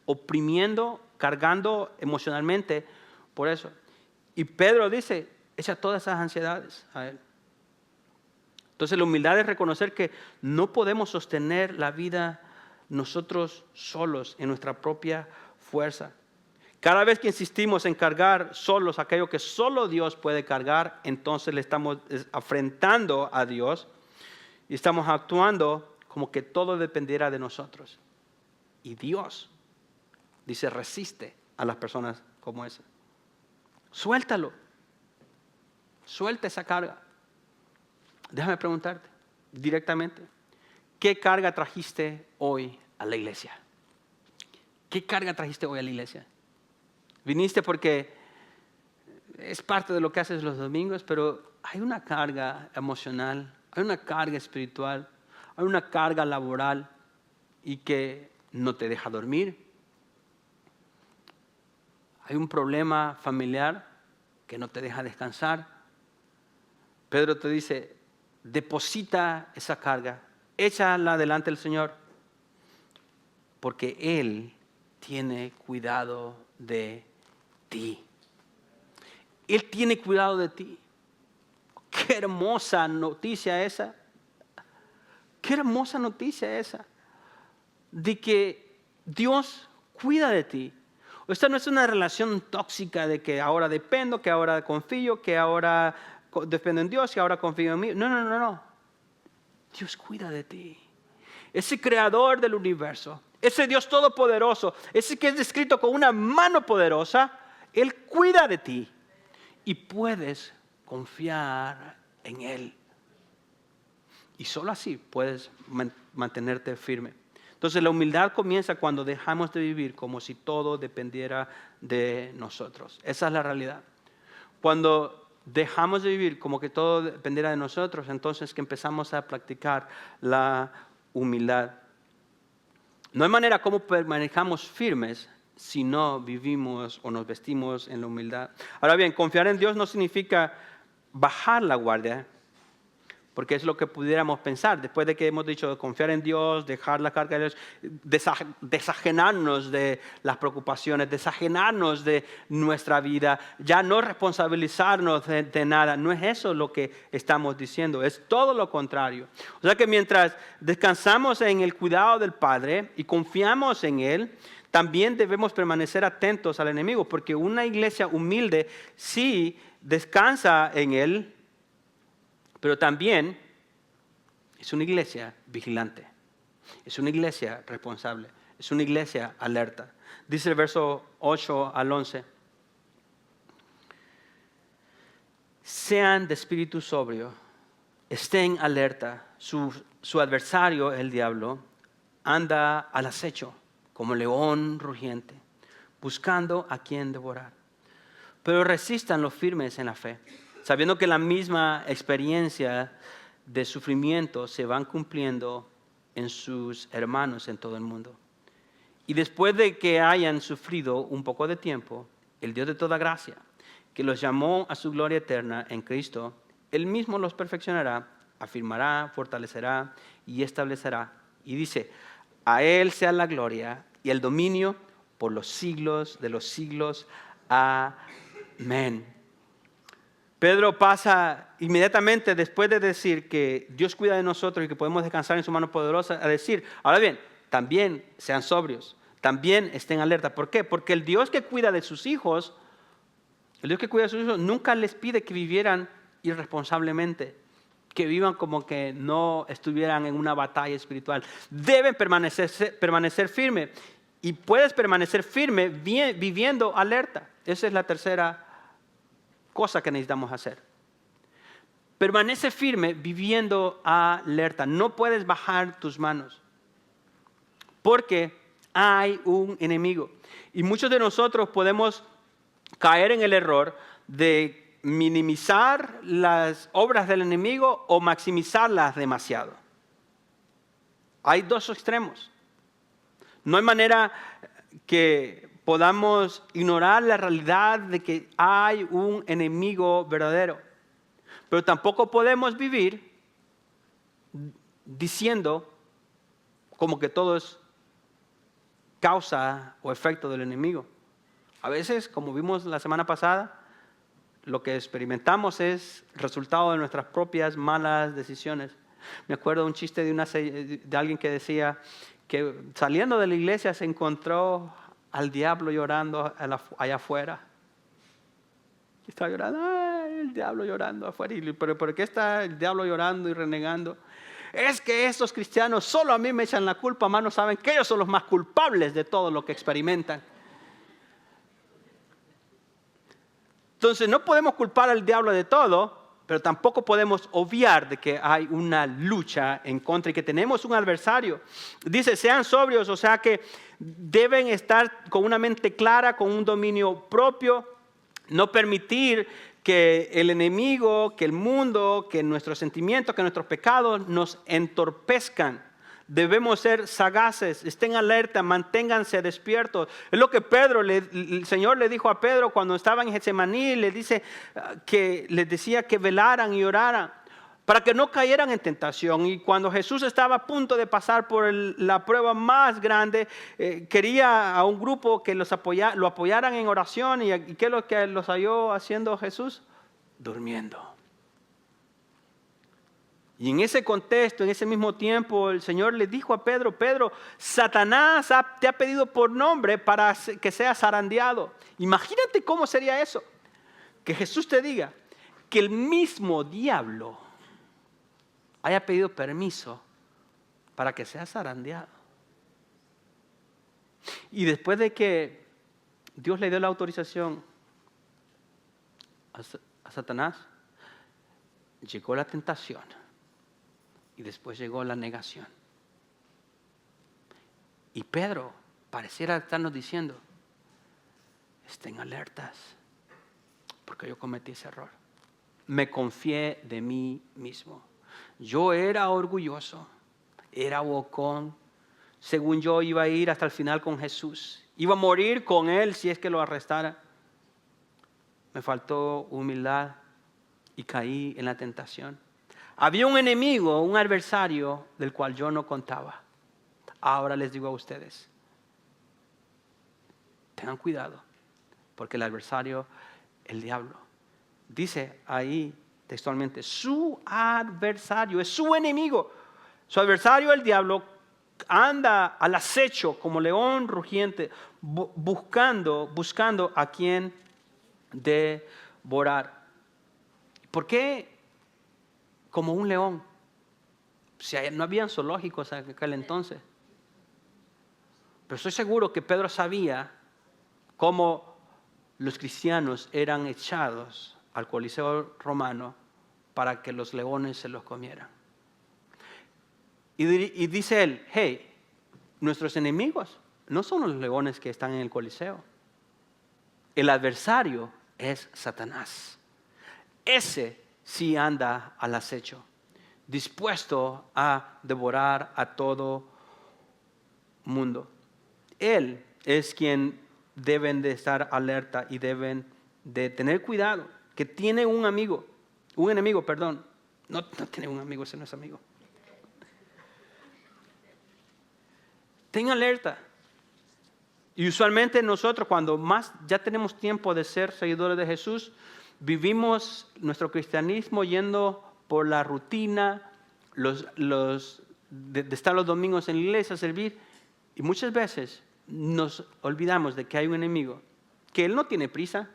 oprimiendo, cargando emocionalmente por eso. Y Pedro dice, echa todas esas ansiedades a Él. Entonces la humildad es reconocer que no podemos sostener la vida nosotros solos en nuestra propia fuerza. Cada vez que insistimos en cargar solos aquello que solo Dios puede cargar, entonces le estamos afrentando a Dios y estamos actuando como que todo dependiera de nosotros. Y Dios, dice, resiste a las personas como esa. Suéltalo. Suelta esa carga. Déjame preguntarte directamente, ¿qué carga trajiste hoy a la iglesia? ¿Qué carga trajiste hoy a la iglesia? Viniste porque es parte de lo que haces los domingos, pero hay una carga emocional, hay una carga espiritual, hay una carga laboral y que no te deja dormir. Hay un problema familiar que no te deja descansar. Pedro te dice, deposita esa carga, échala delante del Señor, porque Él tiene cuidado de ti. Él tiene cuidado de ti. Qué hermosa noticia esa. Qué hermosa noticia esa. De que Dios cuida de ti. Esta no es una relación tóxica de que ahora dependo, que ahora confío, que ahora dependo en Dios, que ahora confío en mí. No. Dios cuida de ti. Ese creador del universo, ese Dios todopoderoso, ese que es descrito con una mano poderosa, Él cuida de ti y puedes confiar en Él. Y solo así puedes mantenerte firme. Entonces la humildad comienza cuando dejamos de vivir como si todo dependiera de nosotros. Esa es la realidad. Cuando dejamos de vivir como que todo dependiera de nosotros, entonces que empezamos a practicar la humildad. No hay manera como permanezcamos firmes si no vivimos o nos vestimos en la humildad. Ahora bien, confiar en Dios no significa bajar la guardia, porque es lo que pudiéramos pensar. Después de que hemos dicho confiar en Dios, dejar la carga de Dios, desajenarnos de las preocupaciones, desajenarnos de nuestra vida, ya no responsabilizarnos de nada. No es eso lo que estamos diciendo, es todo lo contrario. O sea que mientras descansamos en el cuidado del Padre y confiamos en Él, también debemos permanecer atentos al enemigo, porque una iglesia humilde sí descansa en Él, pero también es una iglesia vigilante, es una iglesia responsable, es una iglesia alerta. Dice el verso 8 al 11, sean de espíritu sobrio, estén alerta, su adversario, el diablo, anda al acecho como león rugiente, buscando a quien devorar. Pero resistan los firmes en la fe, sabiendo que la misma experiencia de sufrimiento se van cumpliendo en sus hermanos en todo el mundo. Y después de que hayan sufrido un poco de tiempo, el Dios de toda gracia, que los llamó a su gloria eterna en Cristo, Él mismo los perfeccionará, afirmará, fortalecerá y establecerá. Y dice, a Él sea la gloria y el dominio por los siglos de los siglos. Amén. Pedro pasa inmediatamente después de decir que Dios cuida de nosotros y que podemos descansar en su mano poderosa, a decir, ahora bien, también sean sobrios, también estén alerta. ¿Por qué? Porque el Dios que cuida de sus hijos, nunca les pide que vivieran irresponsablemente, que vivan como que no estuvieran en una batalla espiritual. Deben permanecer firme, y puedes permanecer firme viviendo alerta. Esa es la tercera cosa que necesitamos hacer. Permanece firme viviendo alerta. No puedes bajar tus manos, porque hay un enemigo. Y muchos de nosotros podemos caer en el error de minimizar las obras del enemigo o maximizarlas demasiado. Hay dos extremos. No hay manera que podamos ignorar la realidad de que hay un enemigo verdadero. Pero tampoco podemos vivir diciendo como que todo es causa o efecto del enemigo. A veces, como vimos la semana pasada, lo que experimentamos es resultado de nuestras propias malas decisiones. Me acuerdo de un chiste de alguien que decía que saliendo de la iglesia se encontró al diablo llorando allá afuera. Y estaba llorando, ¡ay, el diablo llorando afuera! ¿Pero por qué está el diablo llorando y renegando? Es que estos cristianos solo a mí me echan la culpa, más no saben que ellos son los más culpables de todo lo que experimentan. Entonces no podemos culpar al diablo de todo, pero tampoco podemos obviar de que hay una lucha en contra y que tenemos un adversario. Dice, sean sobrios, o sea que deben estar con una mente clara, con un dominio propio, no permitir que el enemigo, que el mundo, que nuestros sentimientos, que nuestros pecados nos entorpezcan. Debemos ser sagaces, estén alerta, manténganse despiertos. Es lo que el Señor le dijo a Pedro cuando estaba en Getsemaní. Le decía que velaran y oraran para que no cayeran en tentación. Y cuando Jesús estaba a punto de pasar por la prueba más grande, quería a un grupo que lo apoyaran en oración. ¿Y qué es lo que los halló haciendo Jesús? Durmiendo. Y en ese contexto, en ese mismo tiempo, el Señor le dijo a Pedro, Pedro, Satanás te ha pedido por nombre para que seas zarandeado. Imagínate cómo sería eso. Que Jesús te diga que el mismo diablo haya pedido permiso para que seas zarandeado. Y después de que Dios le dio la autorización a Satanás, llegó la tentación. Y después llegó la negación. Y Pedro pareciera estarnos diciendo, estén alertas, porque yo cometí ese error. Me confié de mí mismo. Yo era orgulloso, era bocón. Según yo iba a ir hasta el final con Jesús. Iba a morir con Él si es que lo arrestara. Me faltó humildad y caí en la tentación. Había un enemigo, un adversario del cual yo no contaba. Ahora les digo a ustedes, tengan cuidado, porque el adversario, el diablo, dice ahí textualmente, su adversario, es su enemigo. Su adversario, el diablo, anda al acecho como león rugiente, buscando a quien devorar. ¿Por qué? Como un león. Si no habían zoológicos en aquel entonces. Pero estoy seguro que Pedro sabía cómo los cristianos eran echados al Coliseo romano para que los leones se los comieran. Y dice él, hey, nuestros enemigos no son los leones que están en el Coliseo. El adversario es Satanás. Ese sí anda al acecho, dispuesto a devorar a todo mundo. Él es quien deben de estar alerta y deben de tener cuidado, que tiene un enemigo, perdón. No tiene un amigo, ese no es amigo. Ten alerta. Y usualmente nosotros, cuando más ya tenemos tiempo de ser seguidores de Jesús, Vivimos nuestro cristianismo yendo por la rutina, de estar los domingos en la iglesia, servir, y muchas veces nos olvidamos de que hay un enemigo, que él no tiene prisa,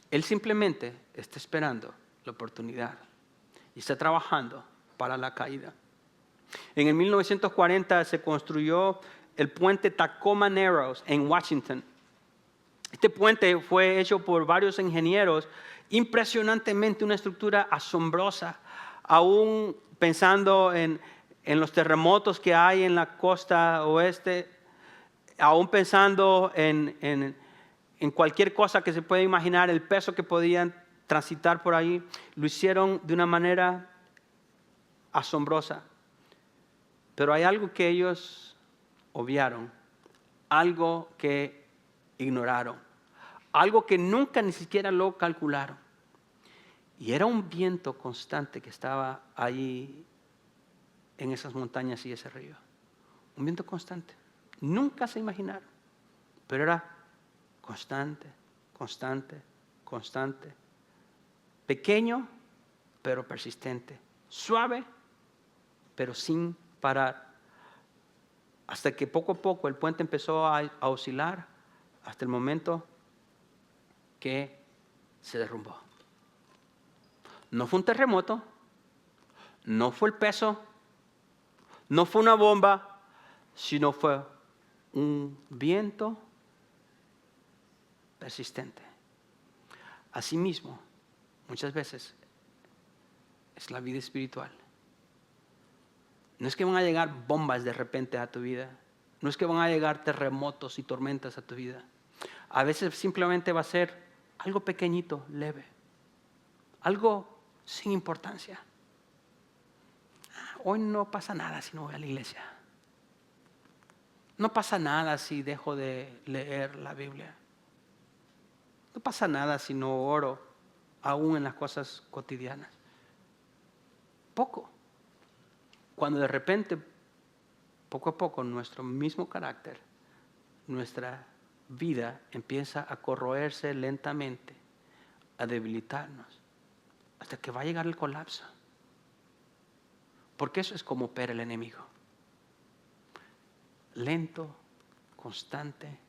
él simplemente está esperando la oportunidad y está trabajando para la caída. En el 1940 se construyó el puente Tacoma Narrows en Washington. Este puente fue hecho por varios ingenieros, impresionantemente una estructura asombrosa, aún pensando en los terremotos que hay en la costa oeste, aún pensando en cualquier cosa que se pueda imaginar, el peso que podían transitar por ahí, lo hicieron de una manera asombrosa. Pero hay algo que ellos obviaron, algo que ignoraron, algo que nunca ni siquiera lo calcularon. Y era un viento constante que estaba allí en esas montañas y ese río. Un viento constante. Nunca se imaginaron, pero era constante, constante, constante. Pequeño, pero persistente. Suave, pero sin parar. Hasta que poco a poco el puente empezó a oscilar hasta el momento que se derrumbó. No fue un terremoto, no fue el peso, no fue una bomba, sino fue un viento persistente. Asimismo, muchas veces es la vida espiritual. No es que van a llegar bombas de repente a tu vida. No es que van a llegar terremotos y tormentas a tu vida. A veces simplemente va a ser algo pequeñito, leve. Algo sin importancia. Hoy no pasa nada si no voy a la iglesia. No pasa nada si dejo de leer la Biblia. No pasa nada si no oro, aún en las cosas cotidianas. Poco. Cuando de repente, poco a poco, nuestro mismo carácter, nuestra vida empieza a corroerse lentamente, a debilitarnos, hasta que va a llegar el colapso. Porque eso es como opera el enemigo. Lento, constante.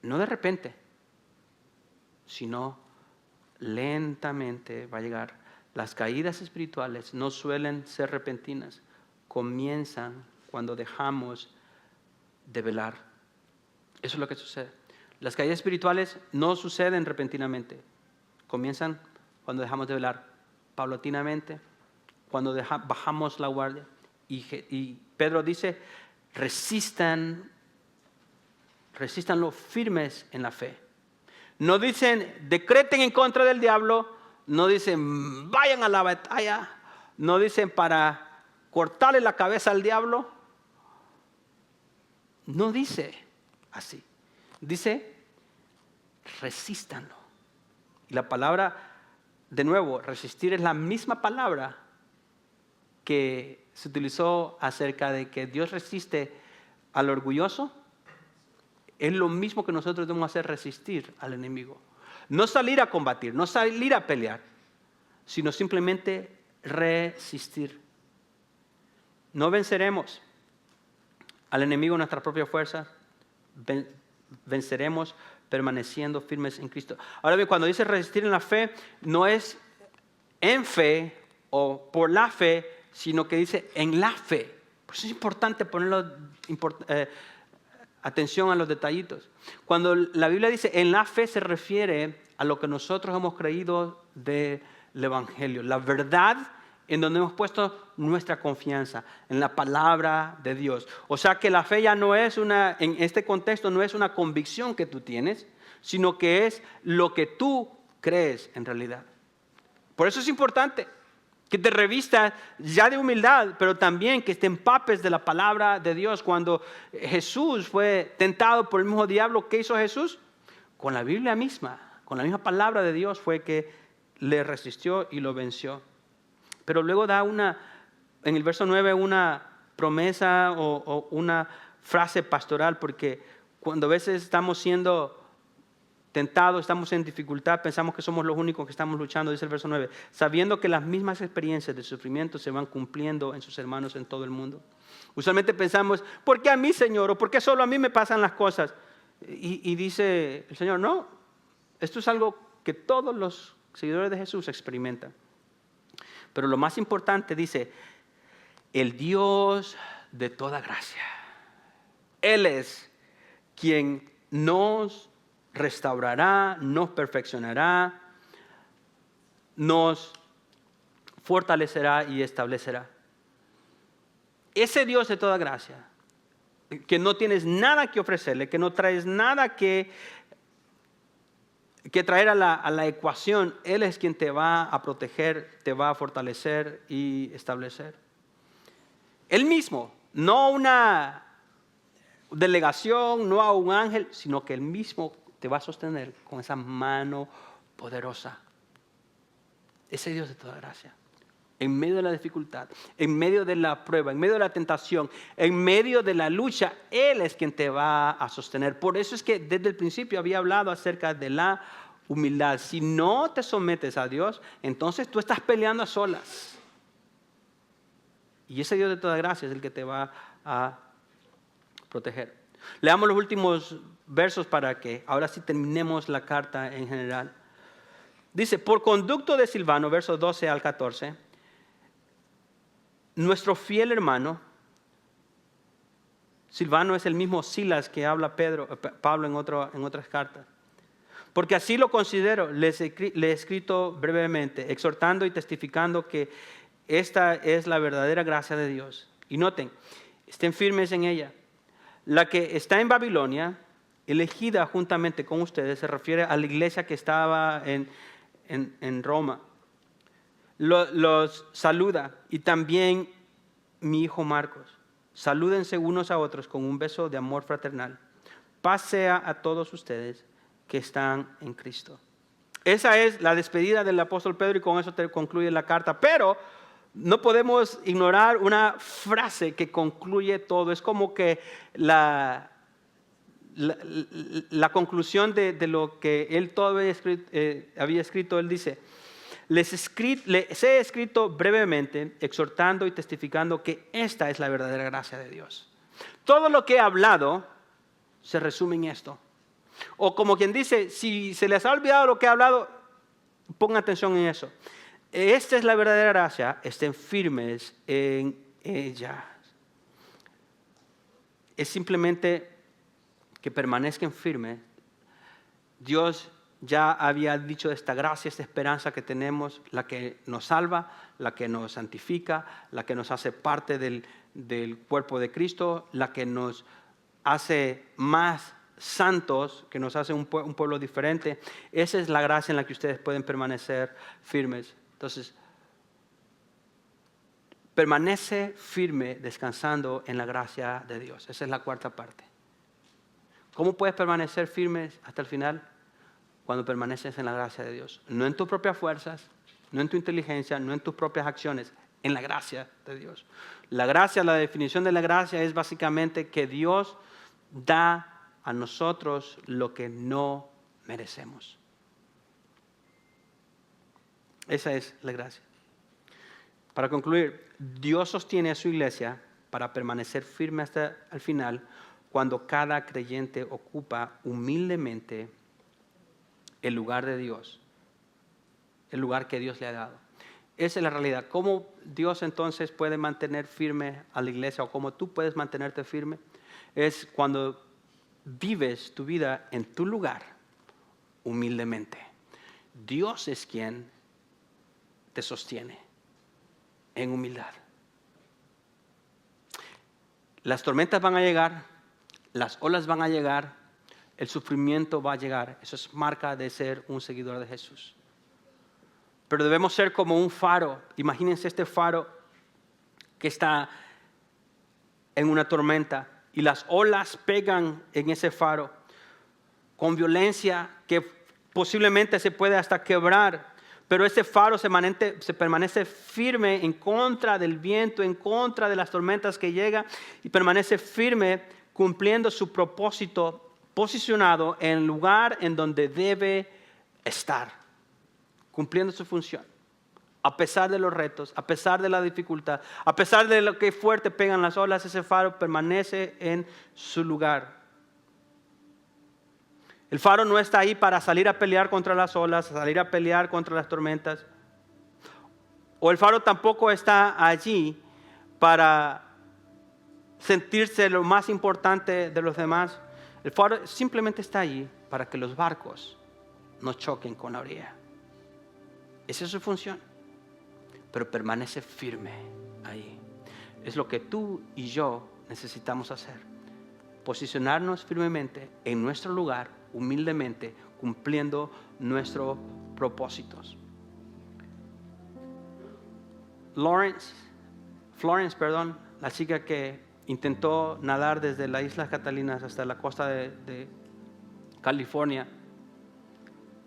No de repente, sino lentamente va a llegar. Las caídas espirituales no suelen ser repentinas, comienzan cuando dejamos de velar. Eso es lo que sucede. Las caídas espirituales no suceden repentinamente, comienzan cuando dejamos de velar, paulatinamente, cuando bajamos la guardia. Y Pedro dice, resístanlo firmes en la fe. No dicen, decreten en contra del diablo. No dicen, vayan a la batalla. No dicen, para cortarle la cabeza al diablo. No dice así. Dice, resístanlo. Y la palabra, de nuevo, resistir es la misma palabra que se utilizó acerca de que Dios resiste al orgulloso. Es lo mismo que nosotros debemos hacer, resistir al enemigo. No salir a combatir, no salir a pelear, sino simplemente resistir. No venceremos al enemigo en nuestras propias fuerzas, venceremos permaneciendo firmes en Cristo. Ahora bien, cuando dice resistir en la fe, no es en fe o por la fe, sino que dice en la fe. Por eso es importante ponerlo atención a los detallitos. Cuando la Biblia dice en la fe, se refiere a lo que nosotros hemos creído del Evangelio, la verdad en donde hemos puesto nuestra confianza, en la palabra de Dios. O sea que la fe ya no es en este contexto no es una convicción que tú tienes, sino que es lo que tú crees en realidad. Por eso es importante que te revistas ya de humildad, pero también que te empapes de la palabra de Dios. Cuando Jesús fue tentado por el mismo diablo, ¿qué hizo Jesús? Con la Biblia misma, con la misma palabra de Dios fue que le resistió y lo venció. Pero luego da en el verso 9 una promesa o una frase pastoral, porque cuando a veces estamos siendo tentados, estamos en dificultad, pensamos que somos los únicos que estamos luchando, dice el verso 9, sabiendo que las mismas experiencias de sufrimiento se van cumpliendo en sus hermanos en todo el mundo. Usualmente pensamos, ¿por qué a mí, Señor? ¿O por qué solo a mí me pasan las cosas? Y dice el Señor, no, esto es algo que todos los seguidores de Jesús experimentan. Pero lo más importante dice, el Dios de toda gracia. Él es quien nos restaurará, nos perfeccionará, nos fortalecerá y establecerá. Ese Dios de toda gracia, que no tienes nada que ofrecerle, que no traes nada que traer a la ecuación, Él es quien te va a proteger, te va a fortalecer y establecer. Él mismo, no una delegación, no a un ángel, sino que Él mismo te va a sostener con esa mano poderosa. Ese Dios de toda gracia. En medio de la dificultad, en medio de la prueba, en medio de la tentación, en medio de la lucha, Él es quien te va a sostener. Por eso es que desde el principio había hablado acerca de la humildad. Si no te sometes a Dios, entonces tú estás peleando a solas. Y ese Dios de toda gracia es el que te va a proteger. Leamos los últimos versos para que ahora sí terminemos la carta en general. Dice, por conducto de Silvano, versos 12 al 14, nuestro fiel hermano, Silvano es el mismo Silas que habla Pablo en otras cartas. Porque así lo considero, le he escrito brevemente, exhortando y testificando que esta es la verdadera gracia de Dios. Y noten, estén firmes en ella. La que está en Babilonia, elegida juntamente con ustedes, se refiere a la iglesia que estaba en Roma. Los saluda, y también mi hijo Marcos. Salúdense unos a otros con un beso de amor fraternal. Paz sea a todos ustedes que están en Cristo. Esa es la despedida del apóstol Pedro y con eso concluye la carta. Pero no podemos ignorar una frase que concluye todo. Es como que la conclusión de lo que él todavía había escrito. Él dice, les he escrito brevemente, exhortando y testificando que esta es la verdadera gracia de Dios. Todo lo que he hablado se resume en esto. O como quien dice, si se les ha olvidado lo que he hablado, pongan atención en eso. Esta es la verdadera gracia, estén firmes en ella. Es simplemente que permanezcan firmes. Dios ya había dicho de esta gracia, esta esperanza que tenemos, la que nos salva, la que nos santifica, la que nos hace parte del cuerpo de Cristo, la que nos hace más santos, que nos hace un pueblo diferente. Esa es la gracia en la que ustedes pueden permanecer firmes. Entonces, permanece firme descansando en la gracia de Dios. Esa es la cuarta parte. ¿Cómo puedes permanecer firme hasta el final? Cuando permaneces en la gracia de Dios. No en tus propias fuerzas, no en tu inteligencia, no en tus propias acciones, en la gracia de Dios. La gracia, la definición de la gracia es básicamente que Dios da a nosotros lo que no merecemos. Esa es la gracia. Para concluir, Dios sostiene a su iglesia para permanecer firme hasta el final cuando cada creyente ocupa humildemente el lugar de Dios, el lugar que Dios le ha dado. Esa es la realidad. ¿Cómo Dios entonces puede mantener firme a la iglesia o cómo tú puedes mantenerte firme? Es cuando vives tu vida en tu lugar humildemente. Dios es quien te sostiene en humildad. Las tormentas van a llegar, las olas van a llegar, el sufrimiento va a llegar. Eso es marca de ser un seguidor de Jesús. Pero debemos ser como un faro. Imagínense este faro que está en una tormenta y las olas pegan en ese faro con violencia que posiblemente se puede hasta quebrar. Pero ese faro se permanece firme en contra del viento, en contra de las tormentas que llegan y permanece firme cumpliendo su propósito posicionado en el lugar en donde debe estar, cumpliendo su función. A pesar de los retos, a pesar de la dificultad, a pesar de lo que fuerte pegan las olas, ese faro permanece en su lugar. El faro no está ahí para salir a pelear contra las olas, salir a pelear contra las tormentas. O el faro tampoco está allí para sentirse lo más importante de los demás. El faro simplemente está allí para que los barcos no choquen con la orilla. Esa es su función. Pero permanece firme ahí. Es lo que tú y yo necesitamos hacer. Posicionarnos firmemente en nuestro lugar, humildemente, cumpliendo nuestros propósitos. Florence, la chica que intentó nadar desde las Islas Catalinas hasta la costa de California,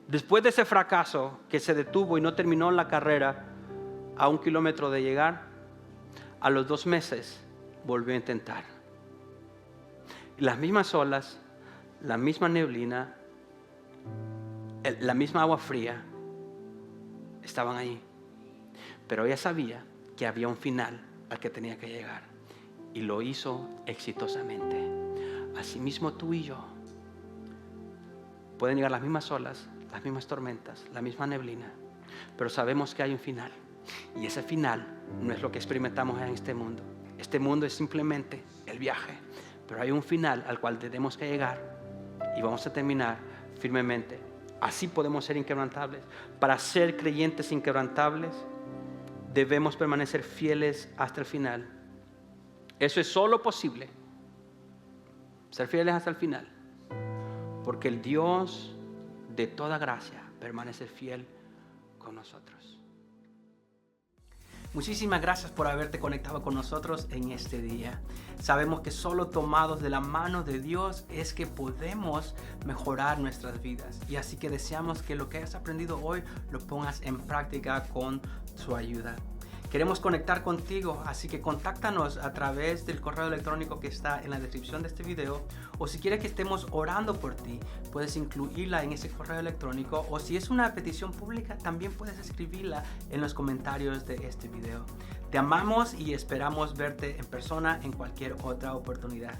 después de ese fracaso que se detuvo y no terminó la carrera a 1 kilómetro de llegar, a los 2 meses volvió a intentar. Y las mismas olas, la misma neblina, la misma agua fría estaban ahí. Pero ella sabía que había un final al que tenía que llegar y lo hizo exitosamente. Asimismo tú y yo pueden llegar las mismas olas, las mismas tormentas, la misma neblina, pero sabemos que hay un final. Y ese final no es lo que experimentamos en este mundo. Este mundo es simplemente el viaje, pero hay un final al cual tenemos que llegar y vamos a terminar firmemente. Así podemos ser inquebrantables. Para ser creyentes inquebrantables, debemos permanecer fieles hasta el final. Eso es solo posible, ser fieles hasta el final, porque el Dios de toda gracia permanece fiel con nosotros. Muchísimas gracias por haberte conectado con nosotros en este día. Sabemos que solo tomados de la mano de Dios es que podemos mejorar nuestras vidas. Y así que deseamos que lo que hayas aprendido hoy lo pongas en práctica con su ayuda. Queremos conectar contigo, así que contáctanos a través del correo electrónico que está en la descripción de este video, o si quieres que estemos orando por ti, puedes incluirla en ese correo electrónico, o si es una petición pública, también puedes escribirla en los comentarios de este video. Te amamos y esperamos verte en persona en cualquier otra oportunidad.